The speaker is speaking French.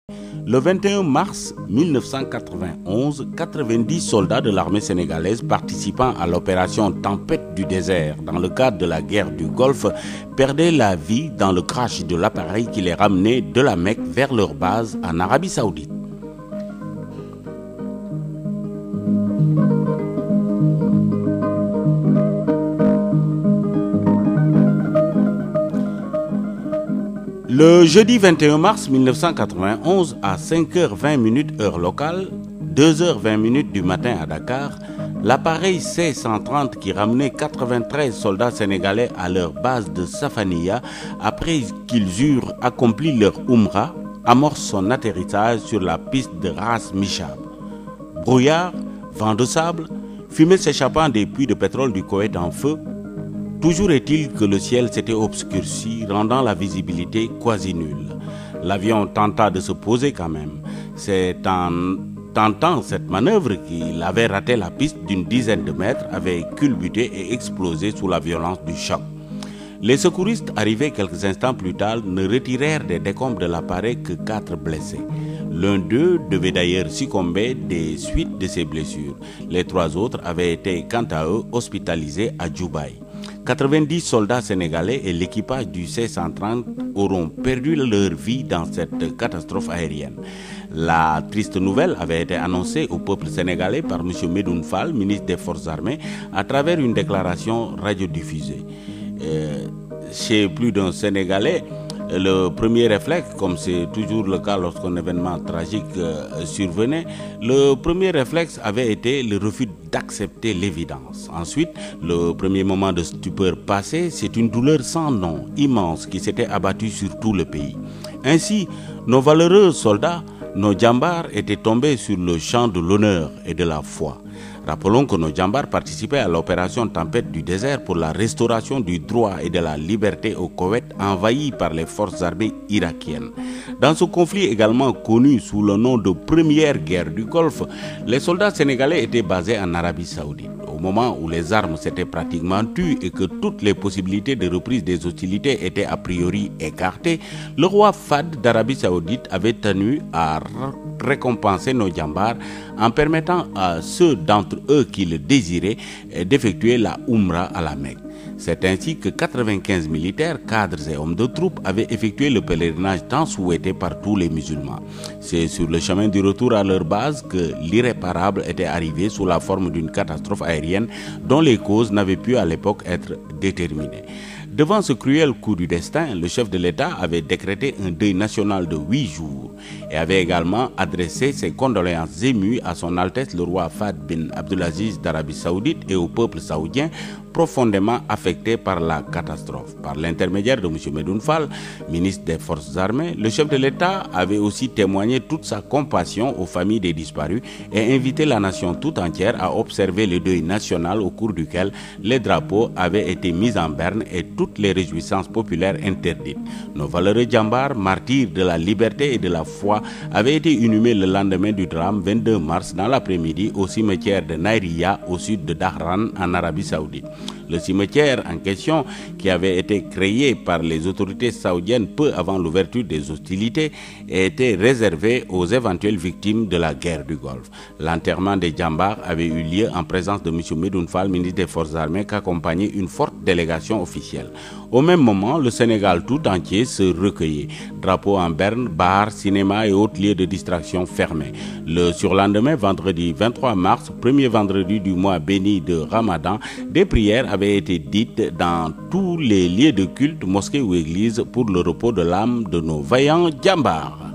Le 21 mars 1991, 90 soldats de l'armée sénégalaise participant à l'opération Tempête du désert dans le cadre de la guerre du Golfe perdaient la vie dans le crash de l'appareil qui les ramenait de la Mecque vers leur base en Arabie Saoudite. Le jeudi 21 mars 1991 à 5h20 heure locale, 2h20 du matin à Dakar, l'appareil C-130 qui ramenait 93 soldats sénégalais à leur base de Safaniya après qu'ils eurent accompli leur Umrah amorce son atterrissage sur la piste de Ras Mishab. Brouillard, vent de sable, fumée s'échappant des puits de pétrole du Koweït en feu. Toujours est-il que le ciel s'était obscurci, rendant la visibilité quasi nulle. L'avion tenta de se poser quand même. C'est en tentant cette manœuvre qu'il avait raté la piste d'une dizaine de mètres, avait culbuté et explosé sous la violence du choc. Les secouristes arrivés quelques instants plus tard ne retirèrent des décombres de l'appareil que 4 blessés. L'un d'eux devait d'ailleurs succomber des suites de ses blessures. Les 3 autres avaient été quant à eux hospitalisés à Dubaï. 90 soldats sénégalais et l'équipage du C-130 auront perdu leur vie dans cette catastrophe aérienne. La triste nouvelle avait été annoncée au peuple sénégalais par M. Medoune Fall, ministre des Forces armées, à travers une déclaration radiodiffusée. Chez plus d'un Sénégalais, le premier réflexe, comme c'est toujours le cas lorsqu'un événement tragique survenait, le premier réflexe avait été le refus d'accepter l'évidence. Ensuite, le premier moment de stupeur passé, c'est une douleur sans nom, immense, qui s'était abattue sur tout le pays. Ainsi, nos valeureux soldats, nos djambars étaient tombés sur le champ de l'honneur et de la foi. Rappelons que nos djambars participaient à l'opération Tempête du désert pour la restauration du droit et de la liberté au Koweït envahi par les forces armées irakiennes. Dans ce conflit également connu sous le nom de Première guerre du Golfe, les soldats sénégalais étaient basés en Arabie Saoudite. Au moment où les armes s'étaient pratiquement tues et que toutes les possibilités de reprise des hostilités étaient a priori écartées, le roi Fahd d'Arabie Saoudite avait tenu à récompenser nos djambars en permettant à ceux d'entre eux qui le désiraient d'effectuer la Umrah à la Mecque. C'est ainsi que 95 militaires, cadres et hommes de troupes avaient effectué le pèlerinage tant souhaité par tous les musulmans. C'est sur le chemin du retour à leur base que l'irréparable était arrivé sous la forme d'une catastrophe aérienne dont les causes n'avaient pu à l'époque être déterminées. Devant ce cruel coup du destin, le chef de l'État avait décrété un deuil national de 8 jours et avait également adressé ses condoléances émues à son Altesse le roi Fahd bin Abdulaziz d'Arabie Saoudite et au peuple saoudien profondément affecté par la catastrophe. Par l'intermédiaire de M. Medoune Fall, ministre des Forces armées, le chef de l'État avait aussi témoigné toute sa compassion aux familles des disparus et invité la nation tout entière à observer le deuil national au cours duquel les drapeaux avaient été mis en berne et toutes les réjouissances populaires interdites. Nos valeureux djambars, martyrs de la liberté et de la foi, avaient été inhumés le lendemain du drame 22 mars dans l'après-midi au cimetière de Nairiya au sud de Dahran en Arabie Saoudite. Le cimetière en question, qui avait été créé par les autorités saoudiennes peu avant l'ouverture des hostilités, était réservé aux éventuelles victimes de la guerre du Golfe. L'enterrement des djambars avait eu lieu en présence de M. Medoune Fall, ministre des Forces armées, qu'accompagnait une forte délégation officielle. Au même moment, le Sénégal tout entier se recueillait. Drapeaux en berne, bars, cinéma et autres lieux de distraction fermés. Le surlendemain, vendredi 23 mars, premier vendredi du mois béni de Ramadan, des prières avaient été dites dans tous les lieux de culte, mosquées ou églises, pour le repos de l'âme de nos vaillants djambars.